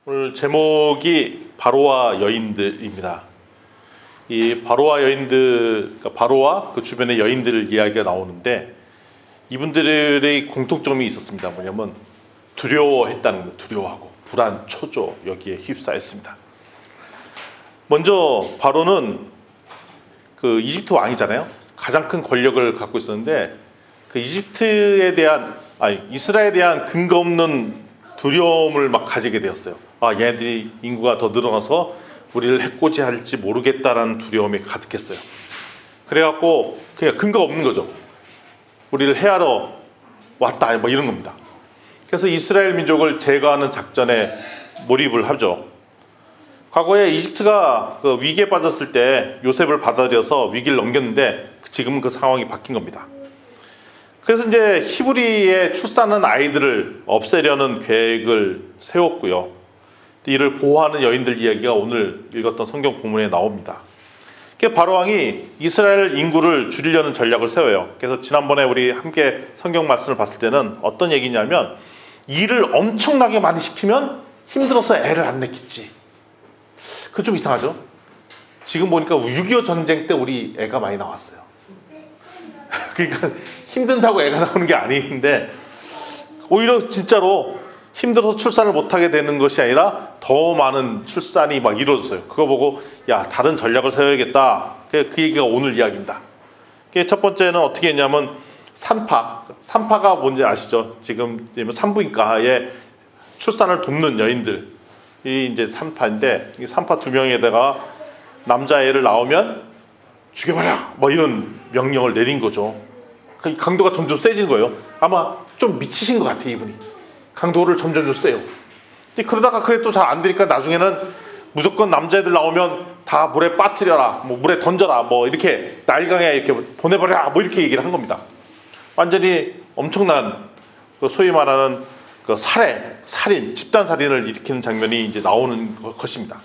오늘 제목이 바로와 여인들입니다. 이 바로와 여인들, 그러니까 바로와 그 주변의 여인들 이야기가 나오는데 이분들의 공통점이 있었습니다. 뭐냐면 두려워했다는 거, 두려워하고 불안, 초조 여기에 휩싸였습니다. 먼저 바로는 그 이집트 왕이잖아요. 가장 큰 권력을 갖고 있었는데 그 이스라엘에 대한 근거 없는 두려움을 막 가지게 되었어요. 얘네들이 인구가 더 늘어나서 우리를 해코지할지 모르겠다라는 두려움이 가득했어요. 그래갖고 그냥 근거가 없는 거죠. 우리를 해하러 왔다 뭐 이런 겁니다. 그래서 이스라엘 민족을 제거하는 작전에 몰입을 하죠. 과거에 이집트가 그 위기에 빠졌을 때 요셉을 받아들여서 위기를 넘겼는데 지금은 그 상황이 바뀐 겁니다. 그래서 이제 히브리에 출산한 아이들을 없애려는 계획을 세웠고요. 이를 보호하는 여인들 이야기가 오늘 읽었던 성경 본문에 나옵니다. 바로왕이 이스라엘 인구를 줄이려는 전략을 세워요. 그래서 지난번에 우리 함께 성경 말씀을 봤을 때는 어떤 얘기냐면 일을 엄청나게 많이 시키면 힘들어서 애를 안 낳겠지. 그거 좀 이상하죠? 지금 보니까 6.25 전쟁 때 우리 애가 많이 나왔어요. 그러니까 힘든다고 애가 나오는 게 아닌데 오히려 진짜로 힘들어서 출산을 못하게 되는 것이 아니라 더 많은 출산이 막 이루어졌어요. 그거 보고 다른 전략을 세워야겠다. 그 얘기가 오늘 이야기입니다. 첫 번째는 어떻게 했냐면 산파가 뭔지 아시죠? 지금 산부인과에 출산을 돕는 여인들이 이제 산파인데 이 산파 2명에다가 남자애를 낳으면 죽여버려 뭐 이런 명령을 내린 거죠. 강도가 점점 세진 거예요. 아마 좀 미치신 것 같아 이분이. 강도를 점점 세요. 그러다가 그게 또 잘 안 되니까 나중에는 무조건 남자애들 나오면 다 물에 빠뜨려라, 뭐 물에 던져라, 뭐 이렇게 나일강에 이렇게 보내버려, 뭐 이렇게 얘기를 한 겁니다. 완전히 엄청난 그 소위 말하는 그 살인, 집단 살인을 일으키는 장면이 이제 나오는 것입니다.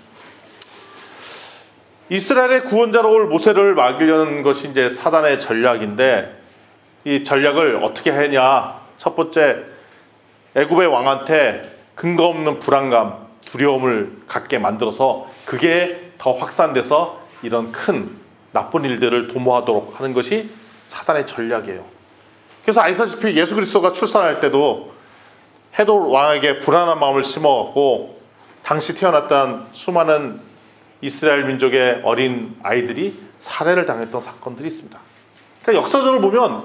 이스라엘의 구원자로 올 모세를 막으려는 것이 이제 사단의 전략인데 이 전략을 어떻게 하냐? 첫 번째, 애굽의 왕한테 근거 없는 불안감, 두려움을 갖게 만들어서 그게 더 확산돼서 이런 큰 나쁜 일들을 도모하도록 하는 것이 사단의 전략이에요. 그래서 아시다시피 예수 그리스도가 출산할 때도 헤롯 왕에게 불안한 마음을 심어갖고 당시 태어났던 수많은 이스라엘 민족의 어린 아이들이 살해를 당했던 사건들이 있습니다. 그러니까 역사적으로 보면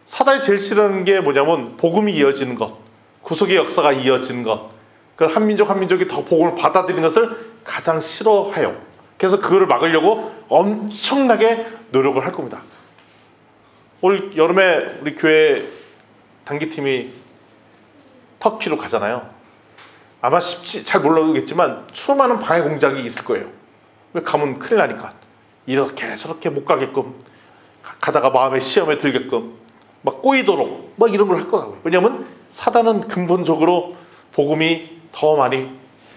사단이 제일 싫어하는 게 뭐냐면 복음이 이어지는 것, 구속의 역사가 이어지는 것, 그걸 한 민족이 더 복음을 받아들이는 것을 가장 싫어해요. 그래서 그거를 막으려고 엄청나게 노력을 할 겁니다. 올 여름에 우리 교회 단기팀이 터키로 가잖아요. 아마 잘 모르겠지만 수많은 방해 공작이 있을 거예요. 왜 가면 큰일 나니까. 이렇게 저렇게 못 가게끔, 가다가 마음의 시험에 들게끔 막 꼬이도록 막 이런 걸 할 거라고요. 왜냐하면 사단은 근본적으로 복음이 더 많이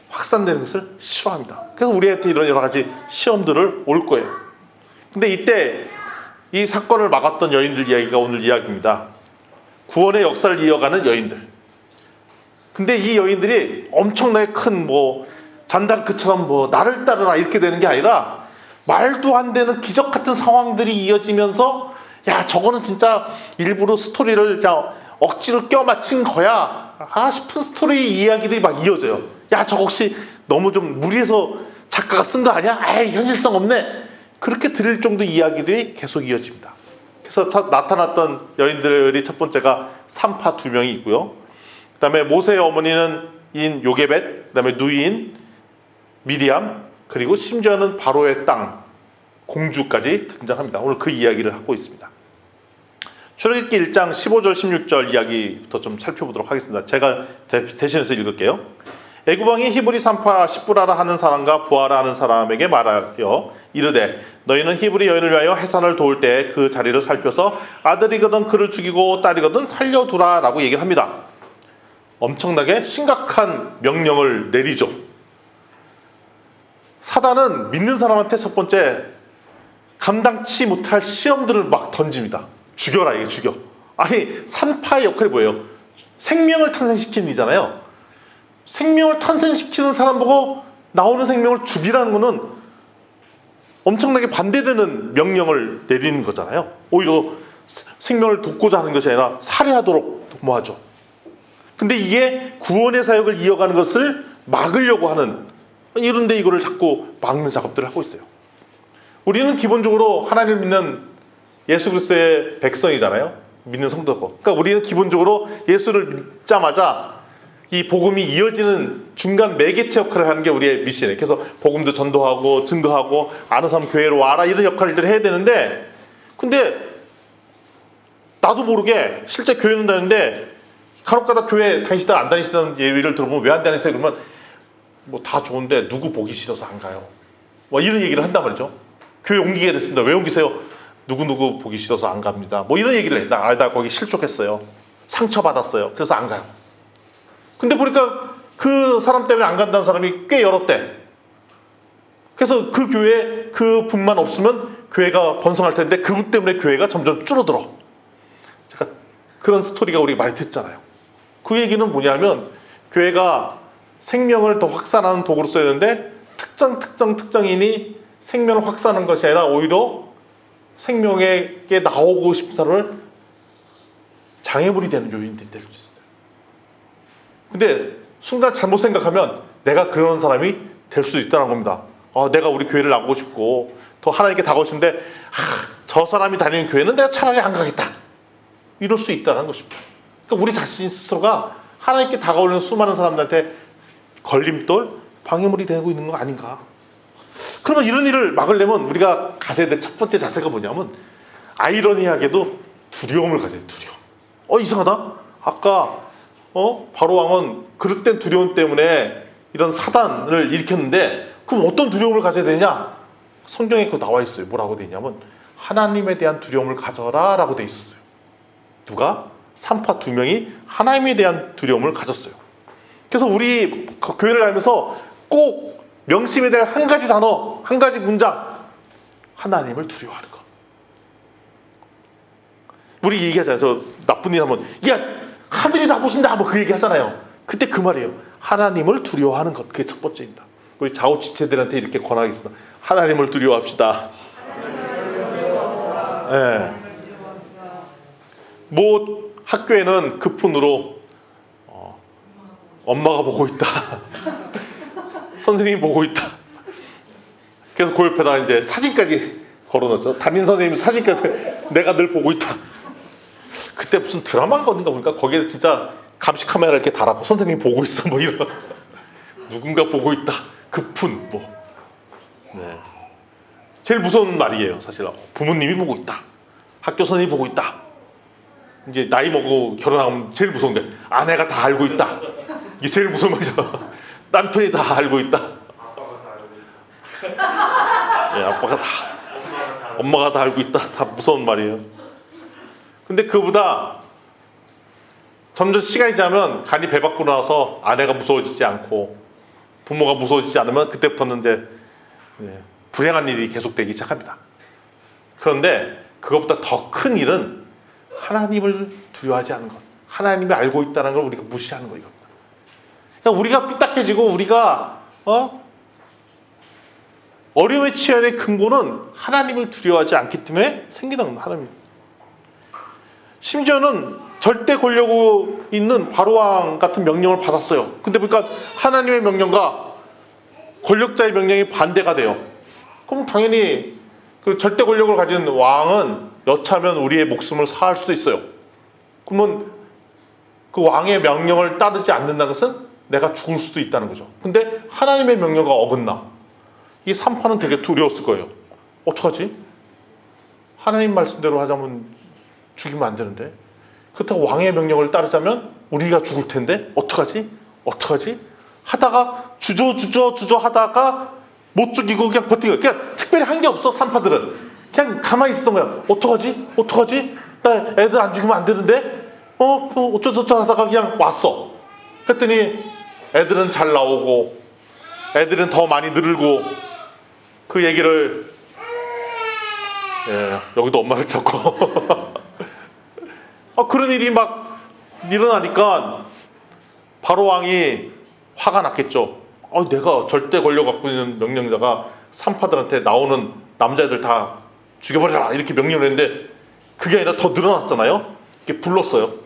확산되는 것을 싫어합니다. 그래서 우리한테 이런 여러 가지 시험들을 올 거예요. 근데 이때 이 사건을 막았던 여인들 이야기가 오늘 이야기입니다. 구원의 역사를 이어가는 여인들. 근데 이 여인들이 엄청나게 큰 잔다르크처럼 나를 따르라 이렇게 되는 게 아니라 말도 안 되는 기적 같은 상황들이 이어지면서 저거는 진짜 일부러 스토리를 억지로 껴맞춘 거야 싶은 스토리 이야기들이 막 이어져요. 저거 혹시 너무 좀 무리해서 작가가 쓴 거 아니야? 현실성 없네. 그렇게 들릴 정도 이야기들이 계속 이어집니다. 그래서 나타났던 여인들이 첫 번째가 산파 2명이 있고요. 그 다음에 모세의 어머니는 인 요게벳, 그 다음에 누이인 미리암, 그리고 심지어는 바로의 땅 공주까지 등장합니다. 오늘 그 이야기를 하고 있습니다. 출애굽기 1장 15절 16절 이야기부터 좀 살펴보도록 하겠습니다. 제가 대신해서 읽을게요. 애굽 왕이 히브리 산파 시브라라 하는 사람과 부하라 하는 사람에게 말하여 이르되 너희는 히브리 여인을 위하여 해산을 도울 때 그 자리를 살펴서 아들이거든 그를 죽이고 딸이거든 살려두라 라고 얘기를 합니다. 엄청나게 심각한 명령을 내리죠. 사단은 믿는 사람한테 첫 번째 감당치 못할 시험들을 막 던집니다. 죽여라, 이게 죽여. 산파의 역할이 뭐예요? 생명을 탄생시키는 이잖아요. 생명을 탄생시키는 사람 보고 나오는 생명을 죽이라는 거는 엄청나게 반대되는 명령을 내리는 거잖아요. 오히려 생명을 돕고자 하는 것이 아니라 살해하도록 도모하죠. 근데 이게 구원의 사역을 이어가는 것을 막으려고 하는, 이런데 이거를 자꾸 막는 작업들을 하고 있어요. 우리는 기본적으로 하나님을 믿는 예수 그리스도의 백성이잖아요. 믿는 성도고. 그러니까 우리는 기본적으로 예수를 믿자마자 이 복음이 이어지는 중간 매개체 역할을 하는 게 우리의 미션이에요. 그래서 복음도 전도하고 증거하고 아는 사람 교회로 와라 이런 역할들을 해야 되는데, 근데 나도 모르게 실제 교회는 다니는데 간혹가다 교회 다니시다 안 다니시다는 예를 들어보면 왜 안 다니세요? 그러면 뭐 다 좋은데 누구 보기 싫어서 안 가요. 뭐 이런 얘기를 한단 말이죠. 교회 옮기게 됐습니다. 왜 옮기세요? 누구 보기 싫어서 안 갑니다. 뭐 이런 얘기를 해. 나 거기 실족했어요. 상처받았어요. 그래서 안 가요. 근데 보니까 그 사람 때문에 안 간다는 사람이 꽤 열었대. 그래서 그 교회에 그분만 없으면 교회가 번성할 텐데 그분 때문에 교회가 점점 줄어들어. 제가 그런 스토리가 우리가 많이 듣잖아요. 그 얘기는 뭐냐면 교회가 생명을 더 확산하는 도구로 써야 되는데 특정인이 생명을 확산하는 것이 아니라 오히려 생명에게 나오고 싶은 사람을 장애물이 되는 요인들이 될 수 있어요. 근데 순간 잘못 생각하면 내가 그런 사람이 될 수도 있다는 겁니다. 내가 우리 교회를 나가고 싶고 더 하나님께 다가오고 싶은데 저 사람이 다니는 교회는 내가 차라리 안 가겠다. 이럴 수 있다는 것입니다. 그러니까 우리 자신 스스로가 하나님께 다가오는 수많은 사람들한테 걸림돌, 방해물이 되고 있는 거 아닌가. 그러면 이런 일을 막으려면 우리가 가져야 될 첫 번째 자세가 뭐냐면 아이러니하게도 두려움을 가져야 돼요. 두려움. 이상하다. 아까 바로왕은 그릇된 두려움 때문에 이런 사단을 일으켰는데 그럼 어떤 두려움을 가져야 되냐? 성경에 그거 나와 있어요. 뭐라고 돼 있냐면 하나님에 대한 두려움을 가져라 라고 돼 있었어요. 누가? 산파 2명이 하나님에 대한 두려움을 가졌어요. 그래서 우리 교회를 다니면서 꼭 명심에 대한 한 가지 단어, 한 가지 문장, 하나님을 두려워하는 것. 우리 얘기하잖아요. 저 나쁜 일 하면 하늘이 나 보신다 뭐 그 얘기 하잖아요. 그때 그 말이에요. 하나님을 두려워하는 것. 그게 첫 번째입니다. 우리 좌우지체들한테 이렇게 권하겠습니다. 하나님을 두려워합시다. 네. 뭐 학교에는 급훈으로 엄마가 보고 있다. 선생님이 보고 있다. 그래서 그 옆에다 이제 사진까지 걸어놓죠. 담임 선생님 사진까지 내가 늘 보고 있다. 그때 무슨 드라마가 어딘가 보니까 거기에 진짜 감시 카메라 이렇게 달았고 선생님이 보고 있어 뭐 이런 누군가 보고 있다. 급훈 뭐. 네. 제일 무서운 말이에요. 사실 부모님이 보고 있다. 학교 선생님이 보고 있다. 이제 나이 먹고 결혼하면 제일 무서운 게 아내가 다 알고 있다. 이게 제일 무서운 말이죠. 남편이 다 알고 있다. 네, 아빠가 다 엄마가 다 알고 있다. 다 무서운 말이에요. 근데 그보다 점점 시간이 지나면 간이 배 밖으로 나와서 아내가 무서워지지 않고 부모가 무서워지지 않으면 그때부터는 이제 불행한 일이 계속되기 시작합니다. 그런데 그것보다 더 큰 일은 하나님을 두려워하지 않는 것. 하나님이 알고 있다는 걸 우리가 무시하는 거예요. 그러니까 우리가 삐딱해지고 우리가 어려움에 취하는 근본은 하나님을 두려워하지 않기 때문에 생기는 겁니다. 하나님. 심지어는 절대 권력이 있는 바로왕 같은 명령을 받았어요. 근데 보니까 하나님의 명령과 권력자의 명령이 반대가 돼요. 그럼 당연히 그 절대 권력을 가진 왕은 여차하면 우리의 목숨을 사할 수도 있어요. 그러면 그 왕의 명령을 따르지 않는다는 것은 내가 죽을 수도 있다는 거죠. 근데 하나님의 명령과 어긋나. 이 산파는 되게 두려웠을 거예요. 어떡하지? 하나님 말씀대로 하자면 죽이면 안 되는데 그렇다고 왕의 명령을 따르자면 우리가 죽을 텐데 어떡하지? 하다가 주저 하다가 못 죽이고 그냥 버티고 그냥 특별히 한 게 없어. 산파들은 그냥 가만히 있었던 거야. 어떡하지? 나 애들 안 죽이면 안 되는데 어쩌저쩌 하다가 그냥 왔어. 그랬더니 애들은 잘 나오고 애들은 더 많이 늘고 그 얘기를 여기도 엄마를 찾고 그런 일이 막 일어나니까 바로 왕이 화가 났겠죠. 내가 절대 권력 갖고 있는 명령자가 산파들한테 나오는 남자애들 다 죽여버려라 이렇게 명령을 했는데 그게 아니라 더 늘어났잖아요. 이렇게 불렀어.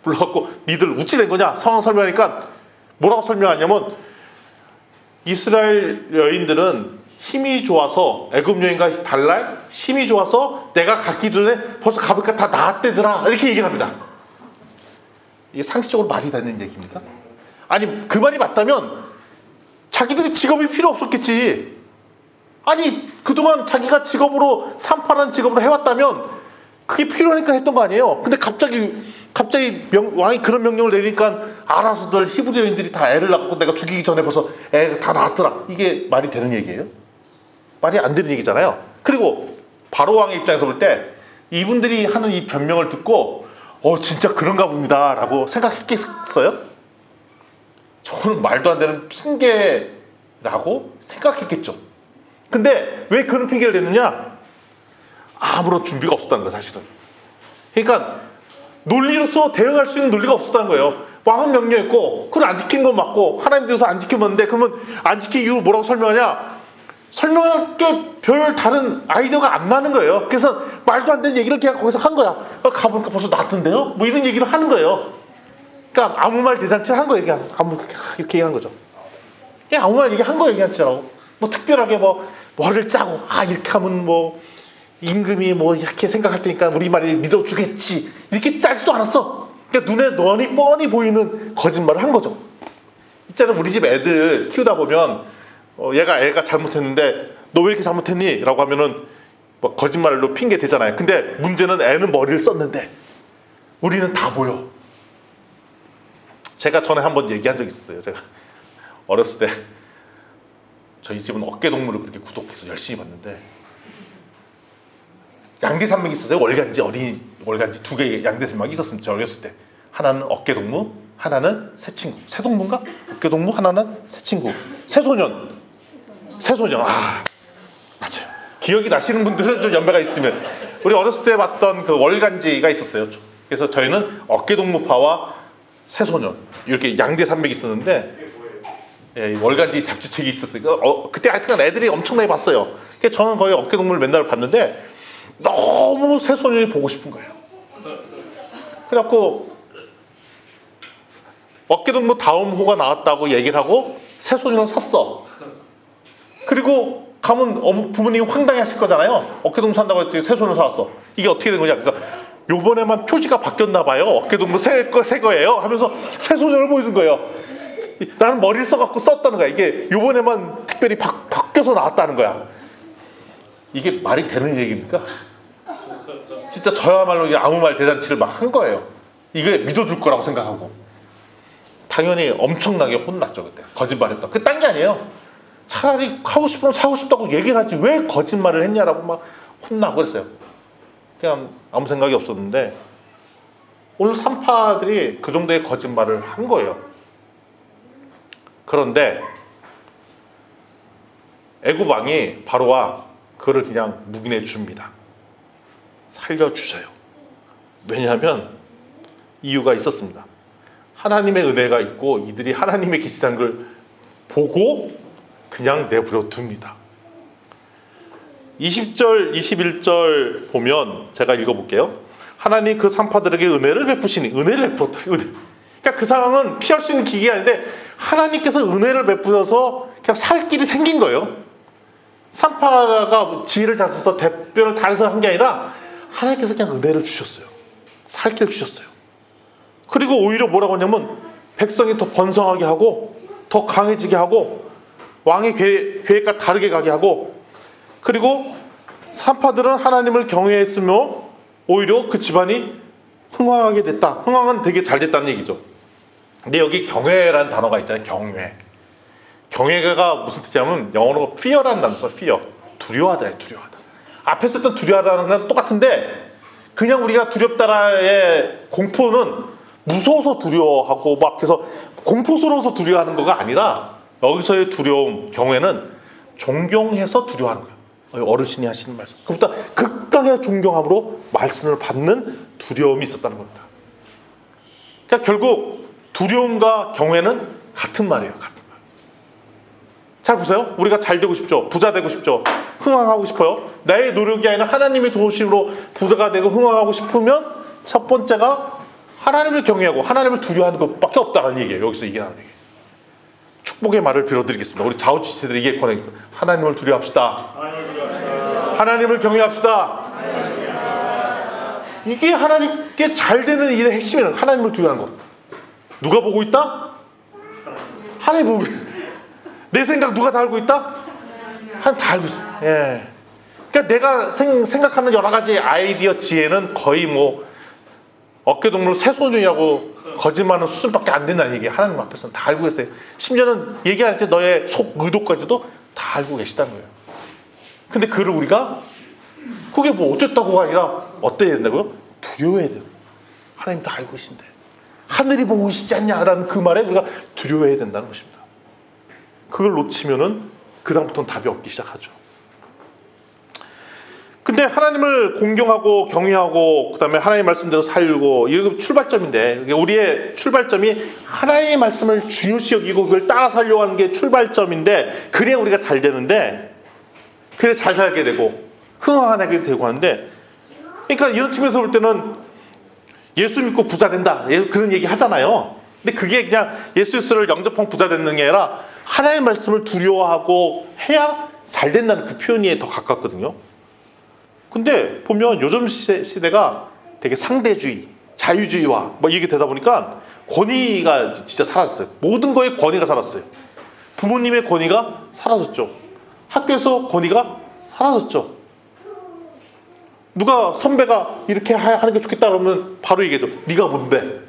불러갖고 니들 우찌 된 거냐? 상황 설명하니까 뭐라고 설명하냐면 이스라엘 여인들은 힘이 좋아서 애굽 여인과 달라 힘이 좋아서 내가 갔기 전에 벌써 가보니까 다 나았대더라 이렇게 얘기를 합니다. 이게 상식적으로 말이 되는 얘기입니까? 아니 그 말이 맞다면 자기들이 직업이 필요 없었겠지. 아니 그동안 자기가 직업으로 산파라는 직업으로 해왔다면 그게 필요하니까 했던 거 아니에요. 근데 갑자기 왕이 그런 명령을 내리니까 알아서들 히브리 여인들이 다 애를 낳고 내가 죽이기 전에 벌써 애가 다 낳았더라. 이게 말이 되는 얘기예요? 말이 안 되는 얘기잖아요. 그리고 바로 왕의 입장에서 볼 때 이분들이 하는 이 변명을 듣고 진짜 그런가 봅니다 라고 생각했겠어요? 저는 말도 안 되는 핑계라고 생각했겠죠. 근데 왜 그런 핑계를 냈느냐? 아무런 준비가 없었다는 거예요, 사실은. 그러니까 논리로서 대응할 수 있는 논리가 없었다는 거예요. 왕은 명령했고 그걸 안 지킨 건 맞고 하나님께서 안 지켜봤는데 그러면 안 지킨 이유 뭐라고 설명하냐? 설명할 게 별 다른 아이디어가 안 나는 거예요. 그래서 말도 안 되는 얘기를 그냥 거기서 한 거야. 가보니까 벌써 났던데요? 뭐 이런 얘기를 하는 거예요. 그러니까 아무 말 대잔치를 한 거예요. 그냥 이렇게 얘기한 거죠. 그냥 아무 말 얘기한 거예요. 그냥 진짜로. 뭐 특별하게 뭐를 짜고 이렇게 하면 임금이 이렇게 생각할 테니까 우리 말이 믿어주겠지 이렇게 짜지도 않았어. 그러니까 눈에 뻔히 보이는 거짓말을 한 거죠. 있잖아 우리 집 애들 키우다 보면 애가 잘못했는데 너 왜 이렇게 잘못했니? 라고 하면은 거짓말로 핑계 대잖아요. 근데 문제는 애는 머리를 썼는데 우리는 다 보여. 제가 전에 한번 얘기한 적이 있었어요. 제가 어렸을 때 저희 집은 어깨동무를 그렇게 구독해서 열심히 봤는데 양대산맥이 있었어요. 월간지 어린이 월간지 두 개의 양대산맥이 있었습니다. 저 어렸을 때 하나는 어깨동무, 하나는 새친구. 새동무인가? 어깨동무, 하나는 새친구. 새소년. 맞아요. 기억이 나시는 분들은 좀 연배가 있으면 우리 어렸을 때 봤던 그 월간지가 있었어요. 그래서 저희는 어깨동무파와 새소년 이렇게 양대산맥이 있었는데 월간지 잡지책이 있었어요. 그때 하여튼 애들이 엄청나게 봤어요. 그래서 저는 거의 어깨동무를 맨날 봤는데 너무 새소년이 보고 싶은 거예요. 그래갖고 어깨동무 다음 호가 나왔다고 얘기를 하고 새소년을 샀어. 그리고 가면 부모님이 황당해 하실 거잖아요. 어깨동무 산다고 했더니 새소년을 사왔어. 이게 어떻게 된 거냐? 그러니까 요번에만 표지가 바뀌었나 봐요. 어깨동무 새 거예요 하면서 새소년을 보여준 거예요. 나는 머리를 써갖고 썼다는 거야. 이게 요번에만 특별히 바뀌어서 나왔다는 거야. 이게 말이 되는 얘기입니까? 진짜 저야말로 아무 말 대잔치를 막 한 거예요. 이게 믿어줄 거라고 생각하고. 당연히 엄청나게 혼났죠. 그때 거짓말했다. 그게 딴 게 아니에요. 차라리 하고 싶으면 사고 싶다고 얘기를 하지 왜 거짓말을 했냐라고 막 혼나고 그랬어요. 그냥 아무 생각이 없었는데 오늘 산파들이 그 정도의 거짓말을 한 거예요. 그런데 애굽 왕이 바로와 그를 그냥 묵인해 줍니다. 살려주세요. 왜냐하면 이유가 있었습니다. 하나님의 은혜가 있고 이들이 하나님의 계시다는 걸 보고 그냥 내버려 둡니다. 20절, 21절 보면 제가 읽어볼게요. 하나님 그 산파들에게 은혜를 베푸시니 은혜를 베풀었다. 그러니까 그 상황은 피할 수 있는 기계가 아닌데 하나님께서 은혜를 베푸셔서 그냥 살 길이 생긴 거예요. 산파가 지혜를 잘 써서 대변을 잘해서 한 게 아니라 하나님께서 그냥 은혜를 주셨어요. 살 길을 주셨어요. 그리고 오히려 뭐라고 하냐면 백성이 더 번성하게 하고 더 강해지게 하고 왕의 계획과 다르게 가게 하고 그리고 산파들은 하나님을 경외했으며 오히려 그 집안이 흥왕하게 됐다. 흥왕은 되게 잘 됐다는 얘기죠. 근데 여기 경외라는 단어가 있잖아요. 경외가 무슨 뜻이냐면 영어로 fear라는 단어죠. fear. 두려워하다예요. 두려워하다. 앞에 썼던 두려워하다는 건 똑같은데 그냥 우리가 두렵다라의 공포는 무서워서 두려워하고 막 그래서 공포스러워서 두려워하는 거가 아니라 여기서의 두려움, 경외는 존경해서 두려워하는 거예요. 어르신이 하시는 말씀. 그보다 극강의 존경함으로 말씀을 받는 두려움이 있었다는 겁니다. 그러니까 결국 두려움과 경외는 같은 말이에요. 같은 말. 잘 보세요. 우리가 잘 되고 싶죠. 부자 되고 싶죠. 흥왕하고 싶어요. 나의 노력이 아니라 하나님의 도우심으로 부자가 되고 흥왕하고 싶으면 첫 번째가 하나님을 경외하고 하나님을 두려워하는 것밖에 없다는 얘기예요. 여기서 얘기하는 얘기. 축복의 말을 빌어드리겠습니다. 우리 좌우지체들에게 권하겠습니다. 하나님을 두려워합시다. 하나님을 경외합시다. 이게 하나님께 잘 되는 일의 핵심이에요. 하나님을 두려워하는 것. 누가 보고 있다? 하나님 보고 있다. 내 생각 누가 다 알고 있다? 하나님 다 알고 있어. 예. 그러니까 내가 생각하는 여러 가지 아이디어 지혜는 거의 뭐 어깨동무를 새소년이라고 거짓말하는 수준밖에 안 된다는 얘기예요. 하나님 앞에서는 다 알고 계세요. 심지어는 얘기할 때 너의 속 의도까지도 다 알고 계시다는 거예요. 근데 그를 우리가 그게 뭐 어쨌다고가 아니라 어때야 된다고요? 두려워해야 돼요. 하나님 다 알고 계신데 하늘이 보고 계시지 않냐라는 그 말에 우리가 두려워해야 된다는 것입니다. 그걸 놓치면은 그 다음부터는 답이 없기 시작하죠. 근데 하나님을 공경하고 경외하고 그다음에 하나님의 말씀대로 살고 이게 출발점인데 우리의 출발점이 하나님의 말씀을 중요시 여기고 그걸 따라 살려고 하는 게 출발점인데 그래야 우리가 잘 되는데 그래 잘 살게 되고 흥황하게 되고 하는데 그러니까 이런 측면에서 볼 때는 예수 믿고 부자 된다 그런 얘기 하잖아요. 근데 그게 그냥 예수를 영접하고 부자 되는 게 아니라 하나님의 말씀을 두려워하고 해야 잘 된다는 그 표현이 더 가깝거든요. 근데 보면 요즘 시대가 되게 상대주의, 자유주의와 뭐 이게 되다 보니까 권위가 진짜 사라졌어요. 모든 거에 권위가 사라졌어요. 부모님의 권위가 사라졌죠. 학교에서 권위가 사라졌죠. 누가 선배가 이렇게 하는 게 좋겠다 그러면 바로 얘기해줘. 네가 뭔데?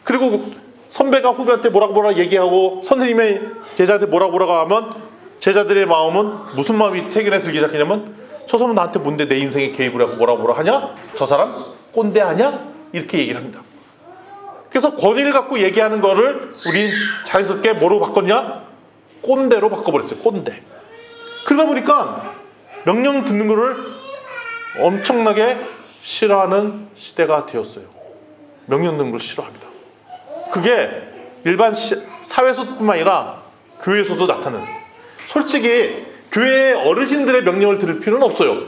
그리고 선배가 후배한테 뭐라고 얘기하고 선생님의 제자한테 뭐라고 하면 제자들의 마음은 무슨 마음이 태균에 들기 시작하냐면 저 사람은 나한테 뭔데 내 인생에 개입을 하고 뭐라고 하냐? 저 사람 꼰대 하냐? 이렇게 얘기를 합니다. 그래서 권위를 갖고 얘기하는 거를 우린 자연스럽게 뭐로 바꿨냐? 꼰대로 바꿔버렸어요. 꼰대. 그러다 보니까 명령 듣는 거를 엄청나게 싫어하는 시대가 되었어요. 명령 듣는 걸 싫어합니다. 그게 일반 사회에서뿐만 아니라 교회에서도 나타나요. 솔직히 교회의 어르신들의 명령을 들을 필요는 없어요.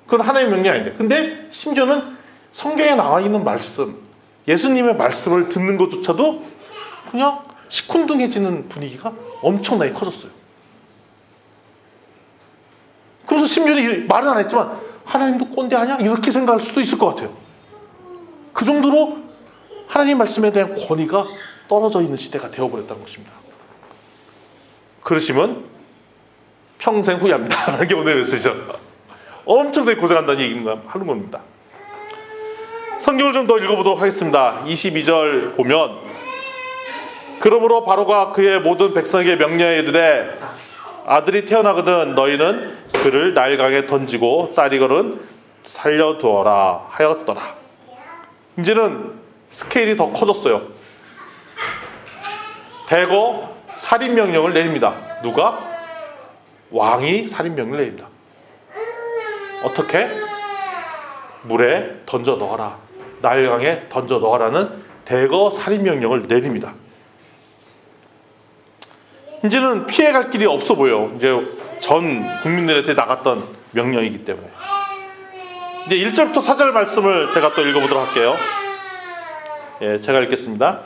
그건 하나님의 명령이 아닌데. 근데 심지어는 성경에 나와 있는 말씀, 예수님의 말씀을 듣는 것조차도 그냥 시큰둥해지는 분위기가 엄청나게 커졌어요. 그래서 심지어는 말은 안 했지만 하나님도 꼰대 아니야? 이렇게 생각할 수도 있을 것 같아요. 그 정도로 하나님 말씀에 대한 권위가 떨어져 있는 시대가 되어버렸다는 것입니다. 그러시면 평생 후회합니다. 라는 게 오늘의 메시지죠. 엄청나게 고생한다는 얘기를 하는 겁니다. 성경을 좀 더 읽어보도록 하겠습니다. 22절 보면 그러므로 바로가 그의 모든 백성에게 명령해 이르되 아들이 태어나거든 너희는 그를 나일강에 던지고 딸이거든 살려두어라 하였더라. 이제는 스케일이 더 커졌어요. 대거 살인명령을 내립니다. 누가? 왕이 살인명령을 내립니다. 어떻게? 물에 던져 넣어라. 나일강에 던져 넣어라는 대거 살인명령을 내립니다. 이제는 피해갈 길이 없어 보여요. 이제 전 국민들한테 나갔던 명령이기 때문에. 이제 1절부터 4절 말씀을 제가 또 읽어보도록 할게요. 예, 제가 읽겠습니다.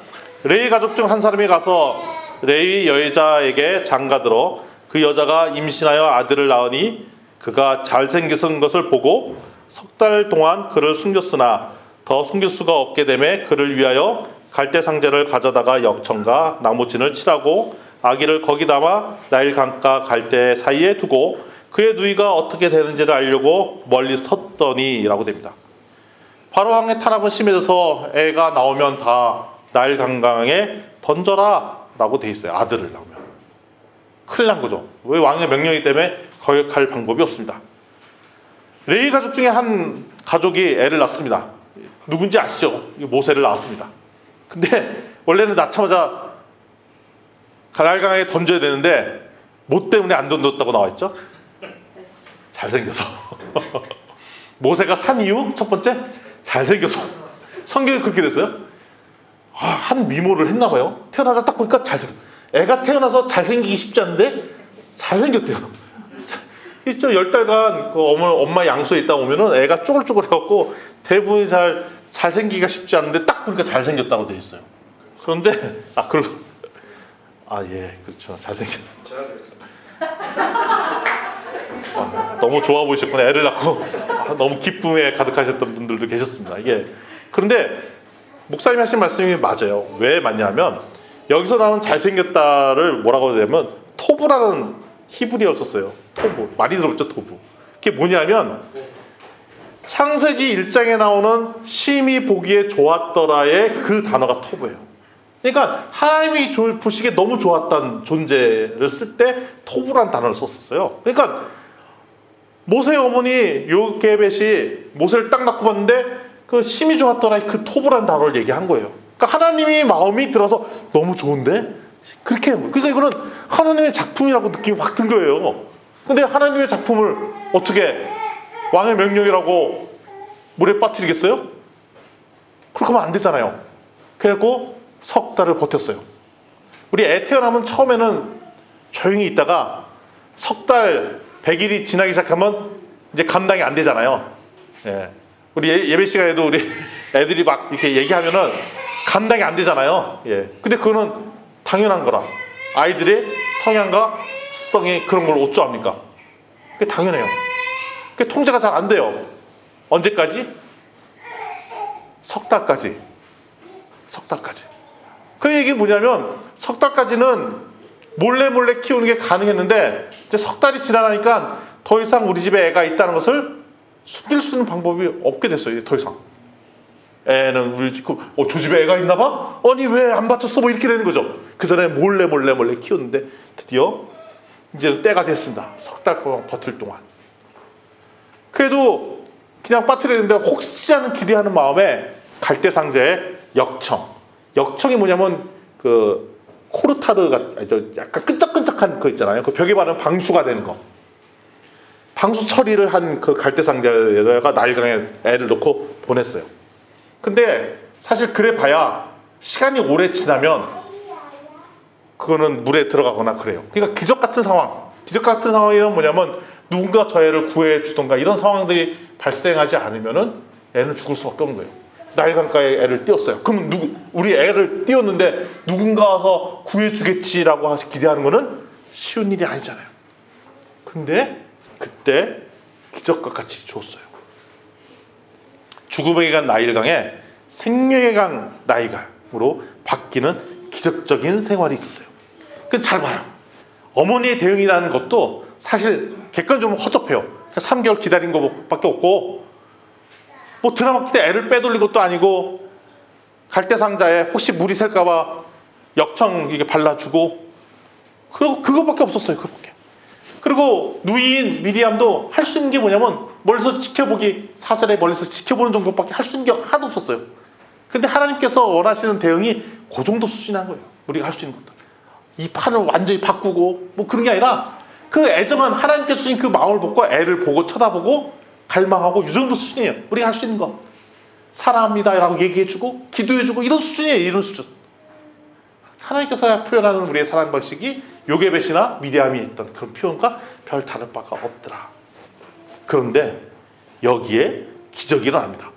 레위 가족 중 한 사람이 가서 레위 여자에게 장가들어 그 여자가 임신하여 아들을 낳으니 그가 잘생긴 것을 보고 석 달 동안 그를 숨겼으나 더 숨길 수가 없게 되매 그를 위하여 갈대 상자를 가져다가 역청과 나무진을 칠하고 아기를 거기 담아 나일 강가 갈대 사이에 두고 그의 누이가 어떻게 되는지를 알려고 멀리 섰더니 라고 됩니다. 바로 왕의 탄압은 심해져서 애가 나오면 다 나일 강강에 던져라 라고 돼 있어요. 아들을 낳으면 큰일 난 거죠. 왜? 왕의 명령이기 때문에 거역할 방법이 없습니다. 레위 가족 중에 한 가족이 애를 낳습니다. 누군지 아시죠? 모세를 낳았습니다. 근데 원래는 낳자마자 나일강에 던져야 되는데 뭐 때문에 안 던졌다고 나와있죠? 잘생겨서. 모세가 산 이유 첫 번째 잘생겨서. 성경이 그렇게 됐어요. 한 미모를 했나 봐요. 태어나서 딱 보니까 애가 태어나서 잘생기기 쉽지 않은데 잘생겼대요. 진짜 10달간 그 엄마 양수에 있다 오면은 애가 쭈글쭈글 해갖고 대부분이 잘생기기가 쉽지 않은데 딱 보니까 잘생겼다고 돼 있어요. 그런데 예, 그렇죠. 잘생겼. 제가 그랬어요. 너무 좋아 보이셨구나. 애를 낳고 너무 기쁨에 가득하셨던 분들도 계셨습니다. 이게 그런데 목사님이 하신 말씀이 맞아요. 왜 맞냐면 여기서 나온 잘생겼다를 뭐라고 하냐면 토부라는 히브리어를 썼어요. 토부. 많이 들어봤죠, 토부. 그게 뭐냐면 창세기 1장에 나오는 심히 보기에 좋았더라의 그 단어가 토부예요. 그러니까 하나님이 보시기에 너무 좋았던 존재를 쓸 때 토부라는 단어를 썼었어요. 그러니까 모세의 어머니 요게벳이 모세를 딱 낳고 봤는데 그 심히 좋았더라의 그 토부라는 단어를 얘기한 거예요. 그러니까 하나님이 마음이 들어서 너무 좋은데 그렇게 그러니까 이거는 하나님의 작품이라고 느낌이 확 든 거예요. 근데 하나님의 작품을 어떻게 왕의 명령이라고 물에 빠뜨리겠어요? 그렇게 하면 안 되잖아요. 그래갖고 석 달을 버텼어요. 우리 애 태어나면 처음에는 조용히 있다가 석 달 100일이 지나기 시작하면 이제 감당이 안 되잖아요. 예. 우리 예배 시간에도 우리 애들이 막 이렇게 얘기하면은 감당이 안 되잖아요. 예. 근데 그거는 당연한 거라. 아이들의 성향과 습성이 그런 걸 어쩌합니까? 그게 당연해요. 그게 통제가 잘 안 돼요. 언제까지? 석 달까지. 석 달까지. 그 얘기는 뭐냐면 석 달까지는 몰래 키우는 게 가능했는데 이제 석 달이 지나가니까 더 이상 우리 집에 애가 있다는 것을 숨길 수 있는 방법이 없게 됐어요. 더 이상. 애는 우리 집, 저 집에 애가 있나 봐? 아니 왜 안 받쳤어? 뭐 이렇게 되는 거죠. 그 전에 몰래 키웠는데 드디어 이제 때가 됐습니다. 석 달 동안 버틸 동안. 그래도 그냥 빠뜨리는데 혹시 하는 기대하는 마음에 갈대상자의 역청이 뭐냐면 그 코르타드 같은 약간 끈적끈적한 거 있잖아요. 그 벽에 바르면 방수가 되는 거. 방수 처리를 한 그 갈대상자에다가 나일강에 애를 넣고 보냈어요. 근데 사실 그래 봐야 시간이 오래 지나면 그거는 물에 들어가거나 그래요. 그러니까 기적 같은 상황이란 뭐냐면 누군가 저 애를 구해 주던가 이런 상황들이 발생하지 않으면은 애는 죽을 수밖에 없는 거예요. 나일강가에 애를 띄웠어요. 그럼 우리 애를 띄웠는데 누군가 와서 구해 주겠지라고 기대하는 거는 쉬운 일이 아니잖아요. 근데 그때 기적과 같이 죽었어요. 죽음에게 간 나일강에 생명의 강 나일강으로 바뀌는 기적적인 생활이 있었어요. 그 잘 봐요. 어머니의 대응이라는 것도 사실 객관적으로 허접해요. 그러니까 3개월 기다린 것밖에 없고 뭐 드라마 때 애를 빼돌린 것도 아니고 갈대상자에 혹시 물이 셀까봐 역청 이게 발라주고 그리고 그것밖에 없었어요. 그것밖에. 그리고 누이인 미리암도 할 수 있는 게 뭐냐면 멀리서 지켜보기, 사절에 멀리서 지켜보는 정도밖에 할 수 있는 게 하나도 없었어요. 근데 하나님께서 원하시는 대응이 그 정도 수준한 거예요. 우리가 할 수 있는 것들. 이 판을 완전히 바꾸고 뭐 그런 게 아니라 그 애정한 하나님께서 주신 그 마음을 보고 애를 보고 쳐다보고 갈망하고 이 정도 수준이에요. 우리가 할 수 있는 거. 사랑합니다 라고 얘기해주고 기도해주고 이런 수준이에요. 이런 수준. 하나님께서 표현하는 우리의 사랑 방식이 요게벳이나 미디암이 했던 그런 표현과 별 다를 바가 없더라. 그런데 여기에 기적이 일어납니다.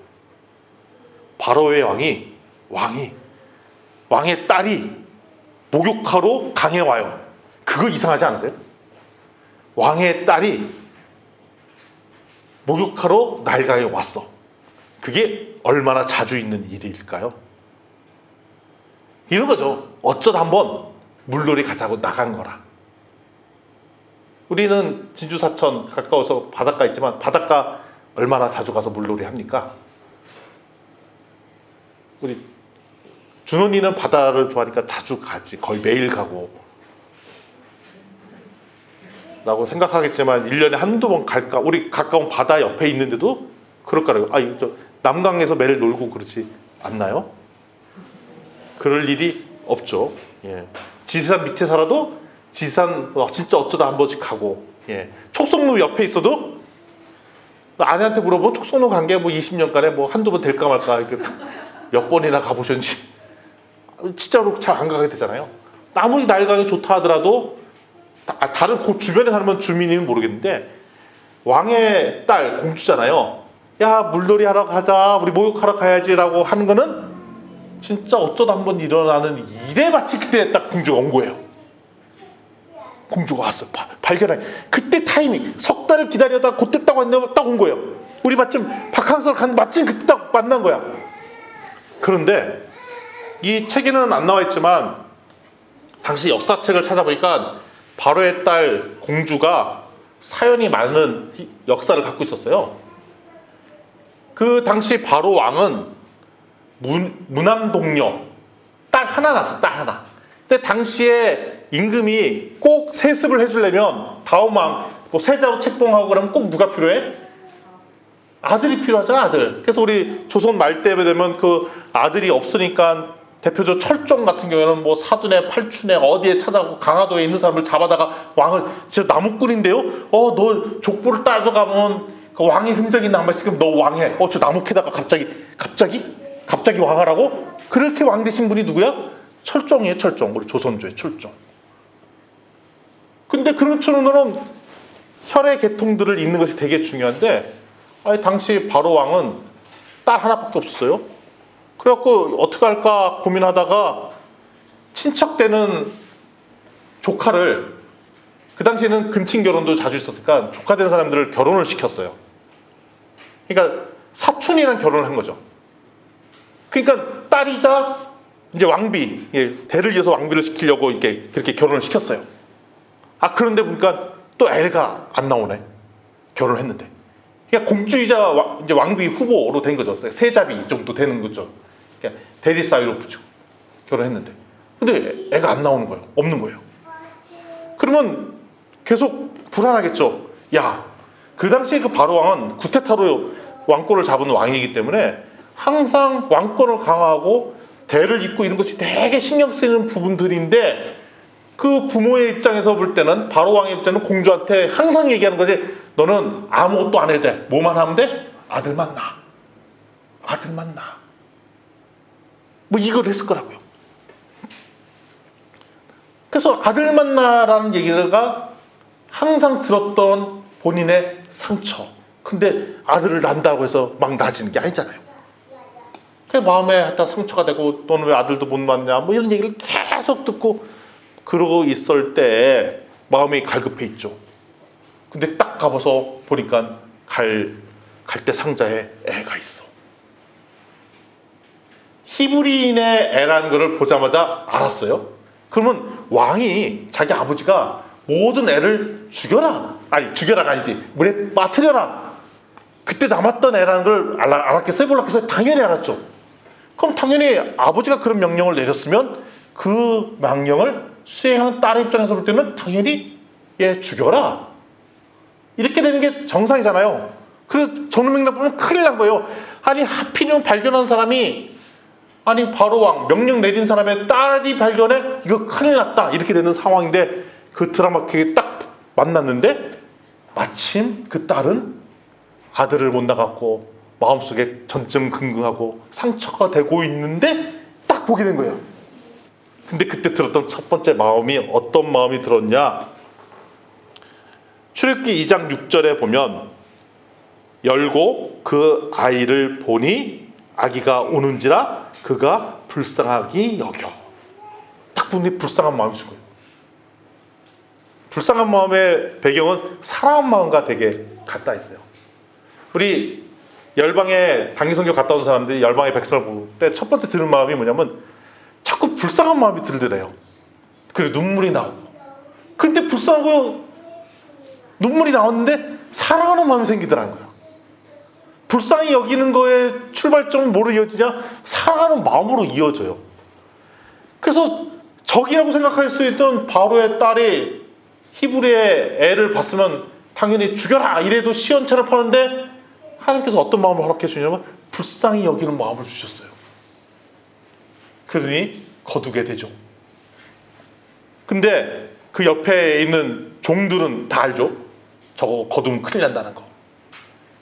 바로의 왕의 딸이 목욕하러 강에 와요. 그거 이상하지 않으세요? 왕의 딸이 목욕하러 나일강에 왔어. 그게 얼마나 자주 있는 일일까요? 이런 거죠. 어쩌다 한번 물놀이 가자고 나간 거라. 우리는 진주 사천 가까워서 바닷가 있지만 바닷가 얼마나 자주 가서 물놀이 합니까? 우리 준원이는 바다를 좋아하니까 자주 가지. 거의 매일 가고 라고 생각하겠지만 1년에 한두 번 갈까? 우리 가까운 바다 옆에 있는데도 그럴까요? 남강에서 매일 놀고 그렇지 않나요? 그럴 일이 없죠. 예. 지리산 밑에 살아도 지리산 진짜 어쩌다 한 번씩 가고, 예. 촉성로 옆에 있어도 아내한테 물어보면 촉성로 간 게 뭐 20년간에 뭐 한두 번 될까 말까 이렇게 몇 번이나 가보셨는지 진짜로 잘 안 가게 되잖아요. 아무리 날강이 좋다 하더라도 다른 그 주변에 사는 주민이면 모르겠는데 왕의 딸 공주잖아요. 야, 물놀이 하러 가자, 우리 목욕하러 가야지라고 하는 거는 진짜 어쩌다 한번 일어나는 일에 마치 그때 딱 공주가 온 거예요. 공주가 왔어. 발견해. 그때 타이밍, 석 달을 기다려다 그때 딱 왔는데 딱 온 거예요. 우리 마침 바캉스를 간 마침 그때 딱 만난 거야. 그런데 이 책에는 안 나와 있지만 당시 역사책을 찾아보니까 바로의 딸 공주가 사연이 많은 역사를 갖고 있었어요. 그 당시 바로 왕은 무남동녀 딸 하나 낳았어. 딸 하나. 근데 당시에 임금이 꼭 세습을 해주려면 다음 왕 뭐 세자고 책봉하고 그러면 꼭 누가 필요해? 아들이 필요하잖아. 아들. 그래서 우리 조선 말때 되면 그 아들이 없으니까 대표적으로 철종 같은 경우에는 뭐 사둔에 팔춘에 어디에 찾아가고 강화도에 있는 사람을 잡아다가 왕을 진짜 나무꾼인데요. 너 족보를 따져가면 그 왕의 흔적이 남아있으면 너 왕해. 저 나무캐다가 갑자기 왕하라고? 그렇게 왕 되신 분이 누구야? 철종이에요. 철종. 우리 조선조의 철종. 근데 그런 것처럼 혈의 계통들을 잇는 것이 되게 중요한데 당시 바로 왕은 딸 하나밖에 없었어요. 그래갖고 어떻게 할까 고민하다가 친척되는 조카를, 그 당시에는 근친 결혼도 자주 있었으니까 조카 된 사람들을 결혼을 시켰어요. 그러니까 사촌이랑 결혼을 한 거죠. 그러니까 딸이자 이제 왕비, 대를 이어서 왕비를 시키려고 이렇게 그렇게 결혼을 시켰어요. 그런데 보니까 또 애가 안 나오네. 결혼을 했는데. 그러니까 공주이자 이제 왕비 후보로 된 거죠. 세자비 정도 되는 거죠. 그러니까 대리 사이로 붙이고 결혼했는데. 근데 애가 안 나오는 거예요. 없는 거예요. 그러면 계속 불안하겠죠. 그 당시에 그 바로 왕은 구테타로 왕권을 잡은 왕이기 때문에 항상 왕권을 강화하고 대를 잇고 이런 것이 되게 신경 쓰이는 부분들인데, 그 부모의 입장에서 볼 때는, 바로 왕의 입장에는 공주한테 항상 얘기하는 거지. 너는 아무것도 안 해도 돼. 뭐만 하면 돼? 아들만 낳아. 아들만 낳아. 뭐 이걸 했을 거라고요. 그래서 아들만 낳아라는 얘기가 항상 들었던 본인의 상처. 근데 아들을 낳는다고 해서 막 나아지는 게 아니잖아요. 그 마음에 하여튼 상처가 되고, 너는 왜 아들도 못 낳냐, 뭐 이런 얘기를 계속 듣고 그러고 있을 때 마음이 갈급해 있죠. 근데 딱 가봐서 보니까 갈대 상자에 애가 있어. 히브리인의 애라는 것을 보자마자 알았어요. 그러면 왕이 자기 아버지가 모든 애를 죽여라가 아니지, 물에 빠뜨려라, 그때 남았던 애라는 걸 알았겠어요? 몰랐겠어요? 당연히 알았죠. 그럼 당연히 아버지가 그런 명령을 내렸으면 그 명령을 수행하는 딸의 입장에서 볼 때는 당연히 얘 죽여라, 이렇게 되는 게 정상이잖아요. 그래서 정릉맹락 보면 큰일 난 거예요. 하필이면 발견한 사람이, 바로 왕 명령 내린 사람의 딸이 발견해, 이거 큰일 났다, 이렇게 되는 상황인데, 그 드라마틱에 딱 만났는데 마침 그 딸은 아들을 못 낳았고 마음속에 전전긍긍하고 상처가 되고 있는데 딱 보게 된 거예요. 근데 그때 들었던 첫 번째 마음이 어떤 마음이 들었냐? 출애굽기 2장 6절에 보면, 열고 그 아이를 보니 아기가 우는지라 그가 불쌍하기 여겨. 딱 보니 불쌍한 마음이 준 거예요. 불쌍한 마음의 배경은 사랑한 마음과 되게 같다 했어요. 우리 열방에 단기선교 갔다 온 사람들이 열방의 백성을 볼 때 첫 번째 드는 마음이 뭐냐면 자꾸 불쌍한 마음이 들더래요. 그리고 눈물이 나오고. 근데 불쌍하고 눈물이 나왔는데 사랑하는 마음이 생기더라는 거예요. 불쌍히 여기는 거에 출발점은 뭐로 이어지냐? 사랑하는 마음으로 이어져요. 그래서 적이라고 생각할 수 있던 바로의 딸이 히브리의 애를 봤으면 당연히 죽여라 이래도 시원찮을 뻔한데, 하나님께서 어떤 마음을 허락해 주냐면 불쌍히 여기는 마음을 주셨어요. 그러니 거두게 되죠. 근데 그 옆에 있는 종들은 다 알죠. 저거 거두면 큰일 난다는 거.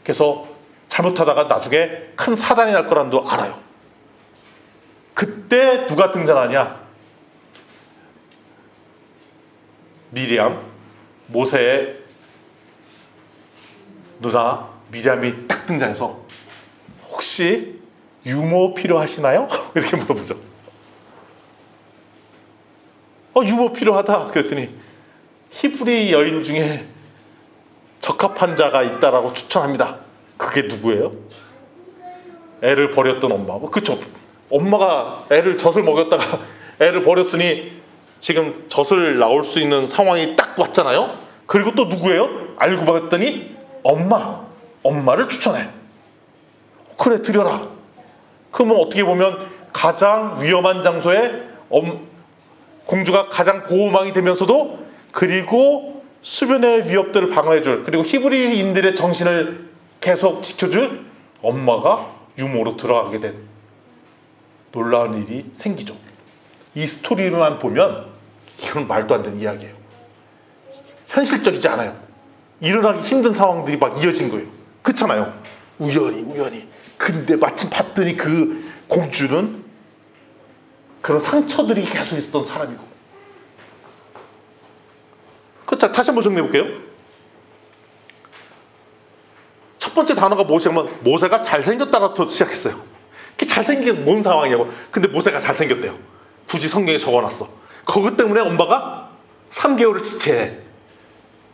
그래서 잘못하다가 나중에 큰 사단이 날 거라는 도 알아요. 그때 누가 등장하냐? 미리암, 모세의 누나 미리암이 딱 등장해서 혹시 유모 필요하시나요? 이렇게 물어보죠. 유모 필요하다. 그랬더니 히브리 여인 중에 적합한 자가 있다라고 추천합니다. 그게 누구예요? 애를 버렸던 엄마. 그쵸? 엄마가 애를 젖을 먹였다가 애를 버렸으니 지금 젖을 나올 수 있는 상황이 딱 왔잖아요. 그리고 또 누구예요? 알고 봤더니 엄마를 추천해. 그래, 드려라. 그러면 어떻게 보면 가장 위험한 장소에 공주가 가장 보호망이 되면서도, 그리고 수변의 위협들을 방어해줄, 그리고 히브리인들의 정신을 계속 지켜줄 엄마가 유모로 들어가게 된 놀라운 일이 생기죠. 이 스토리만 보면 이건 말도 안 되는 이야기예요. 현실적이지 않아요. 일어나기 힘든 상황들이 막 이어진 거예요. 그렇잖아요. 우연히. 근데 마침 봤더니 그 공주는 그런 상처들이 계속 있었던 사람이고. 자, 다시 한번 정리해볼게요. 첫 번째 단어가 모세면 모세가 잘생겼다라고 시작했어요. 그게 잘생긴 뭔 상황이냐고. 근데 모세가 잘생겼대요. 굳이 성경에 적어놨어. 그것 때문에 엄마가 3개월을 지체해.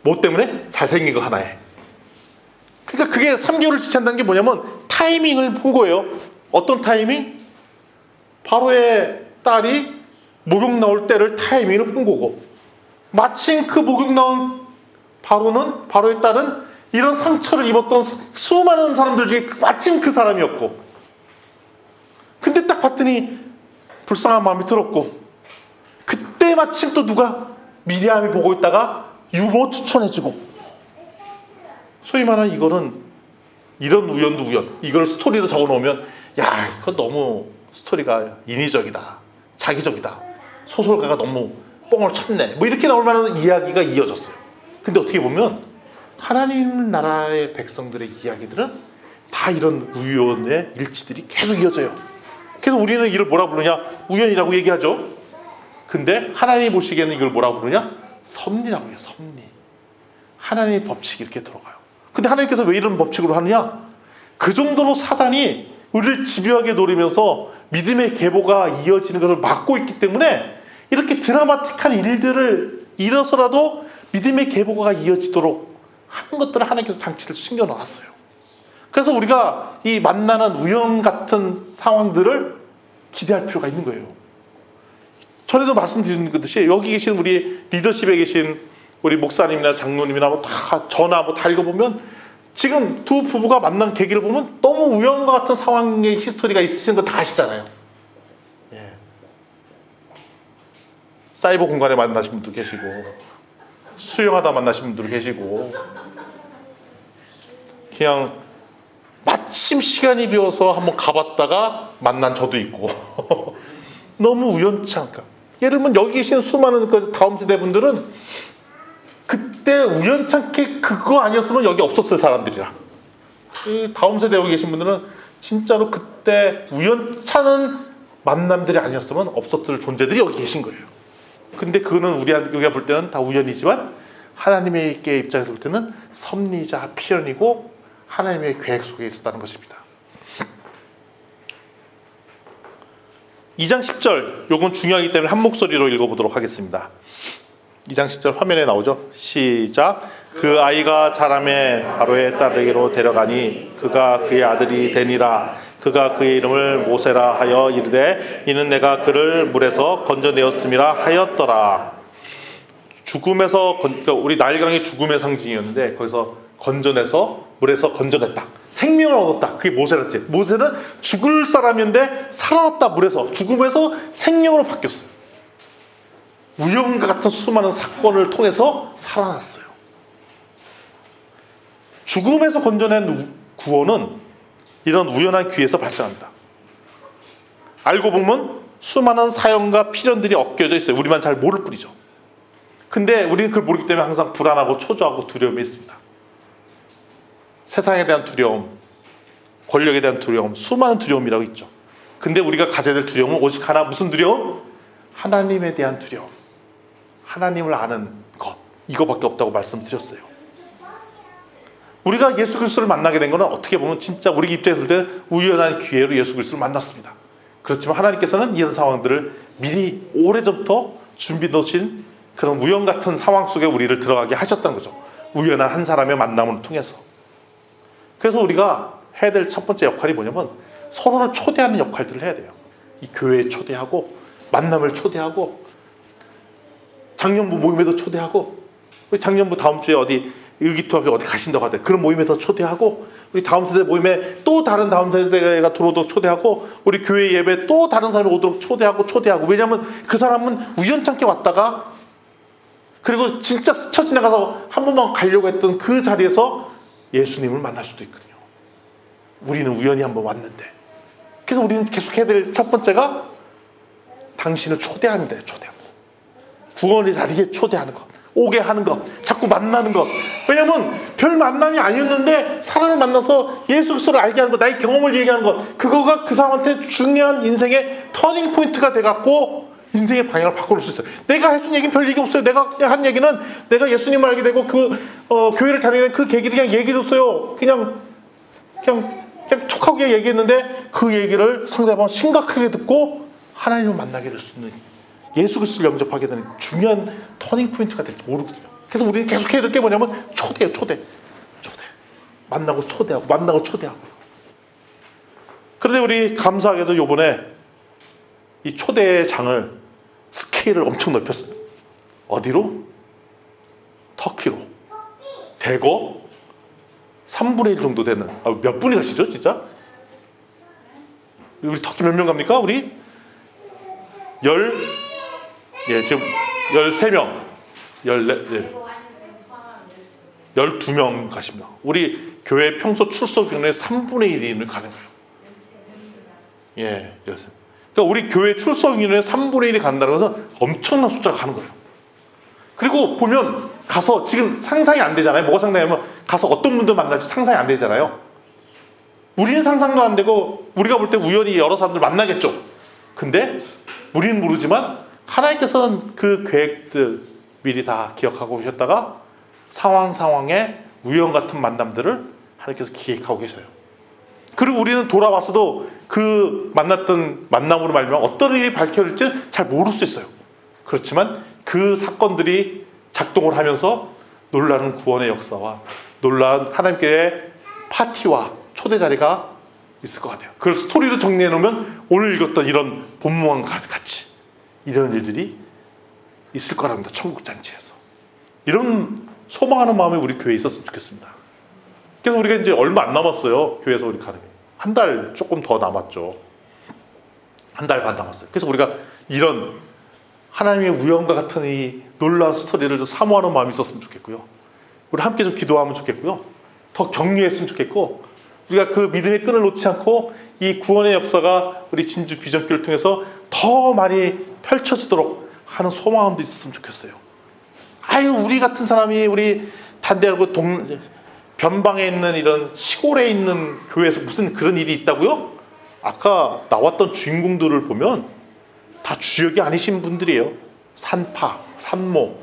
뭐 때문에? 잘생긴 거 하나에. 그러니까 그게 3개월을 지체한다는 게 뭐냐면 타이밍을 본 거예요. 어떤 타이밍? 바로의 딸이 목욕 나올 때를 타이밍을 본 거고, 마침 그 목욕 나온 바로의 딸은 이런 상처를 입었던 수많은 사람들 중에 마침 그 사람이었고, 근데 딱 봤더니 불쌍한 마음이 들었고, 그때 마침 또 누가 미리암이 보고 있다가 유모 추천해주고. 소위 말하는 이거는 이런 우연도 우연. 이걸 스토리로 적어놓으면 야, 이거 너무 스토리가 인위적이다, 자기적이다, 소설가가 너무 뻥을 쳤네, 뭐 이렇게 나올 만한 이야기가 이어졌어요. 근데 어떻게 보면 하나님 나라의 백성들의 이야기들은 다 이런 우연의 일치들이 계속 이어져요. 그래서 우리는 이걸 뭐라 부르냐? 우연이라고 얘기하죠. 근데 하나님이 보시기에는 이걸 뭐라고 부르냐? 섭리라고 해요. 섭리. 하나님의 법칙이 이렇게 들어가요. 근데 하나님께서 왜 이런 법칙으로 하느냐? 그 정도로 사단이 우리를 집요하게 노리면서 믿음의 계보가 이어지는 것을 막고 있기 때문에 이렇게 드라마틱한 일들을 일어서라도 믿음의 계보가 이어지도록 하는 것들을 하나님께서 장치를 숨겨놓았어요. 그래서 우리가 이 만나는 우연 같은 상황들을 기대할 필요가 있는 거예요. 전에도 말씀드린 것듯이 여기 계신 우리 리더십에 계신 우리 목사님이나 장로님이나 뭐 다 전화 뭐 다 읽어보면 지금 두 부부가 만난 계기를 보면 너무 우연과 같은 상황의 히스토리가 있으신 거 다 아시잖아요. 예. 사이버 공간에 만나신 분도 계시고, 수영하다 만나신 분도 계시고, 그냥 마침 시간이 비어서 한번 가봤다가 만난 저도 있고 너무 우연치 않을까. 예를 들면 여기 계시는 수많은 그 다음 세대 분들은 그때 우연찮게 그거 아니었으면 여기 없었을 사람들이라. 이 다음 세대 여기 계신 분들은 진짜로 그때 우연찮은 만남들이 아니었으면 없었을 존재들이 여기 계신 거예요. 근데 그거는 우리가 볼 때는 다 우연이지만 하나님의 입장에서 볼 때는 섭리자 필연이고 하나님의 계획 속에 있었다는 것입니다. 2장 10절, 요건 중요하기 때문에 한 목소리로 읽어보도록 하겠습니다. 2장 10절 화면에 나오죠. 시작. 그 아이가 자라매 바로의 딸에게로 데려가니 그가 그의 아들이 되니라. 그가 그의 이름을 모세라 하여 이르되 이는 내가 그를 물에서 건져내었음이라 하였더라. 죽음에서 그러니까 우리 나일강이 죽음의 상징이었는데 거기서 건져내서 물에서 건져냈다. 생명을 얻었다. 그게 모세였지. 모세는 죽을 사람인데 살아났다. 물에서 죽음에서 생명으로 바뀌었어요. 우연과 같은 수많은 사건을 통해서 살아났어요. 죽음에서 건져낸 구원은 이런 우연한 기회에서 발생합니다. 알고 보면 수많은 사연과 필연들이 엮여져 있어요. 우리만 잘 모를 뿐이죠. 근데 우리는 그걸 모르기 때문에 항상 불안하고 초조하고 두려움이 있습니다. 세상에 대한 두려움, 권력에 대한 두려움, 수많은 두려움이라고 있죠. 근데 우리가 가져야 될 두려움은 오직 하나, 무슨 두려움? 하나님에 대한 두려움. 하나님을 아는 것, 이거밖에 없다고 말씀드렸어요. 우리가 예수 그리스도를 만나게 된 것은 어떻게 보면 진짜 우리 입장에서 볼 때 우연한 기회로 예수 그리스도를 만났습니다. 그렇지만 하나님께서는 이런 상황들을 미리 오래전부터 준비 놓으신 그런 우연 같은 상황 속에 우리를 들어가게 하셨다는 거죠. 우연한 한 사람의 만남을 통해서. 그래서 우리가 해야 될 첫 번째 역할이 뭐냐면 서로를 초대하는 역할들을 해야 돼요. 이 교회에 초대하고, 만남을 초대하고, 작년부 모임에도 초대하고, 우리 작년부 다음 주에 어디 의기투합에 어디 가신다고 하대. 그런 모임에도 초대하고, 우리 다음 세대 모임에 또 다른 다음 세대가 들어오도록 초대하고, 우리 교회 예배에 또 다른 사람이 오도록 초대하고. 왜냐하면 그 사람은 우연찮게 왔다가, 그리고 진짜 스쳐 지나가서 한 번만 가려고 했던 그 자리에서 예수님을 만날 수도 있거든요. 우리는 우연히 한번 왔는데. 그래서 우리는 계속 해야 될 첫 번째가 당신을 초대하는 데, 초대하고, 구원의 자리에 초대하는 것, 오게 하는 것, 자꾸 만나는 것. 왜냐면 별 만남이 아니었는데 사람을 만나서 예수 그리스도를 알게 하는 것, 나의 경험을 얘기하는 것, 그거가 그 사람한테 중요한 인생의 터닝 포인트가 돼갖고 인생의 방향을 바꿔놓을 수 있어요. 내가 해준 얘기는 별 얘기 없어요. 내가 한 얘기는 내가 예수님을 알게 되고 교회를 다니는 그 계기를 그냥 얘기해줬어요. 그냥 촉하게 얘기했는데 그 얘기를 상대방 심각하게 듣고 하나님을 만나게 될 수 있는, 예수 그리스도를 영접하게 되는 중요한 터닝 포인트가 될지 모르거든요. 그래서 우리는 계속 해야 될 게 뭐냐면 초대예요. 초대. 만나고 초대하고. 그런데 우리 감사하게도 요번에 이 초대의 장을 스케일을 엄청 넓혔어요. 어디로? 터키로. 대거 3분의 1 정도 되는, 몇 분이 가시죠 진짜? 우리 터키 몇 명 갑니까? 우리? 지금 13명 12명 가십니다. 우리 교회 평소 출석 인원의 3분의 1을 가는 거예요. 그러니까 우리 교회 출석 인원의 3분의 1이 간다는 것은 엄청난 숫자가 가는 거예요. 그리고 보면 가서 지금 상상이 안 되잖아요. 뭐가 상상하면 가서 어떤 분들 만날지 상상이 안 되잖아요. 우리는 상상도 안 되고 우리가 볼 때 우연히 여러 사람들 만나겠죠. 근데 우리는 모르지만 하나님께서는 그 계획들 미리 다 기억하고 오셨다가 상황에 우연 같은 만남들을 하나님께서 기획하고 계셔요. 그리고 우리는 돌아와서도 그 만났던 만남으로 말미암아 어떤 일이 밝혀질지 잘 모를 수 있어요. 그렇지만 그 사건들이 작동을 하면서 놀라운 구원의 역사와 놀라운 하나님께의 파티와 초대 자리가 있을 것 같아요. 그걸 스토리로 정리해 놓으면 오늘 읽었던 이런 본문과 같이 이런 일들이 있을 거랍니다. 천국 잔치에서. 이런 소망하는 마음이 우리 교회에 있었으면 좋겠습니다. 그래서 우리가 이제 얼마 안 남았어요. 교회에서 우리 가는 게. 한 달 조금 더 남았죠. 한 달 반 남았어요. 그래서 우리가 이런 하나님의 우연과 같은 이 놀라운 스토리를 좀 사모하는 마음이 있었으면 좋겠고요. 우리 함께 좀 기도하면 좋겠고요. 더 격려했으면 좋겠고, 우리가 그 믿음의 끈을 놓지 않고 이 구원의 역사가 우리 진주 비전교를 통해서 더 많이 펼쳐지도록 하는 소망함도 있었으면 좋겠어요. 우리 같은 사람이 우리 단대하고 변방에 있는 이런 시골에 있는 교회에서 무슨 그런 일이 있다고요? 아까 나왔던 주인공들을 보면 다 주역이 아니신 분들이에요. 산파, 산모.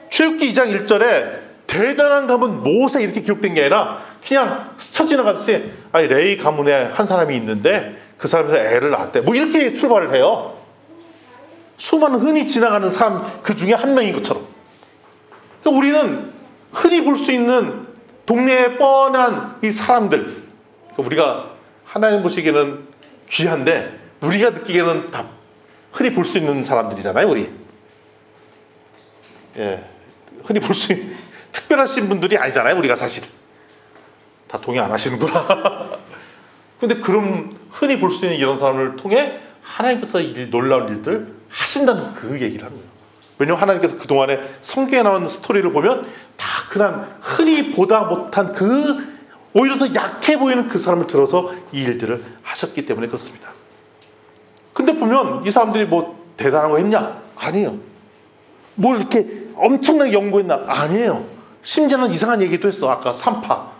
출애굽기 2장 1절에 대단한 가문 모세 이렇게 기록된 게 아니라 그냥 스쳐 지나가듯이 레이 가문에 한 사람이 있는데 그 사람에서 애를 낳았대. 뭐 이렇게 출발을 해요. 수많은 흔히 지나가는 사람 그 중에 한 명인 것처럼. 그러니까 우리는 흔히 볼 수 있는 동네에 뻔한 이 사람들, 그러니까 우리가 하나님 보시기에는 귀한데 우리가 느끼기에는 다 흔히 볼 수 있는 사람들이잖아요. 우리 흔히 볼 수 있는 특별하신 분들이 아니잖아요. 우리가 사실 다 동의 안 하시는구나. 근데 그런 흔히 볼 수 있는 이런 사람을 통해 하나님께서 놀라운 일들 하신다는 그 얘기를 하는 거예요. 왜냐하면 하나님께서 그동안에 성경에 나온 스토리를 보면 다 그냥 흔히 보다 못한 오히려 더 약해 보이는 그 사람을 들어서 이 일들을 하셨기 때문에 그렇습니다. 근데 보면 이 사람들이 뭐 대단한 거 했냐? 아니에요. 뭘 이렇게 엄청나게 연구했나? 아니에요. 심지어는 이상한 얘기도 했어. 아까 산파.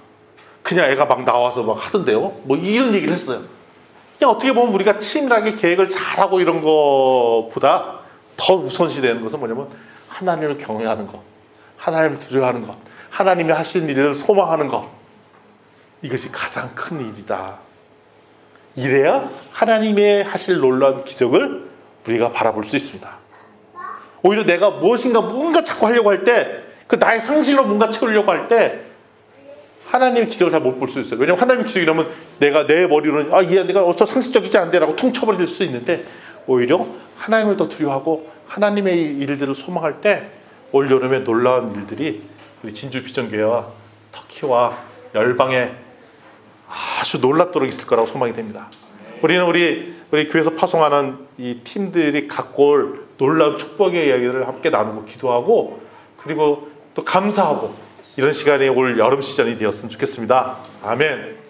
그냥 애가 막 나와서 막 하던데요. 뭐 이런 얘기를 했어요. 그냥 어떻게 보면 우리가 치밀하게 계획을 잘하고 이런 것보다 더 우선시 되는 것은 뭐냐면 하나님을 경외하는 것, 하나님을 두려워하는 것, 하나님이 하신 일을 소망하는 것, 이것이 가장 큰 일이다. 이래야 하나님의 하실 놀라운 기적을 우리가 바라볼 수 있습니다. 오히려 내가 뭔가 자꾸 하려고 할 때, 그 나의 상실로 뭔가 채우려고 할 때 하나님의 기적을 잘 못 볼 수 있어요. 왜냐하면 하나님의 기적이라면 내가 내 머리로는 내가 어쩌 상식적이지 않은데 라고 퉁 쳐버릴 수 있는데, 오히려 하나님을 더 두려워하고 하나님의 일들을 소망할 때 올 여름에 놀라운 일들이 우리 진주 비전교회와 터키와 열방에 아주 놀랍도록 있을 거라고 소망이 됩니다. 우리는 우리 교회에서 파송하는 이 팀들이 갖고 올 놀라운 축복의 이야기를 함께 나누고 기도하고, 그리고 또 감사하고, 이런 시간이 올 여름 시즌이 되었으면 좋겠습니다. 아멘.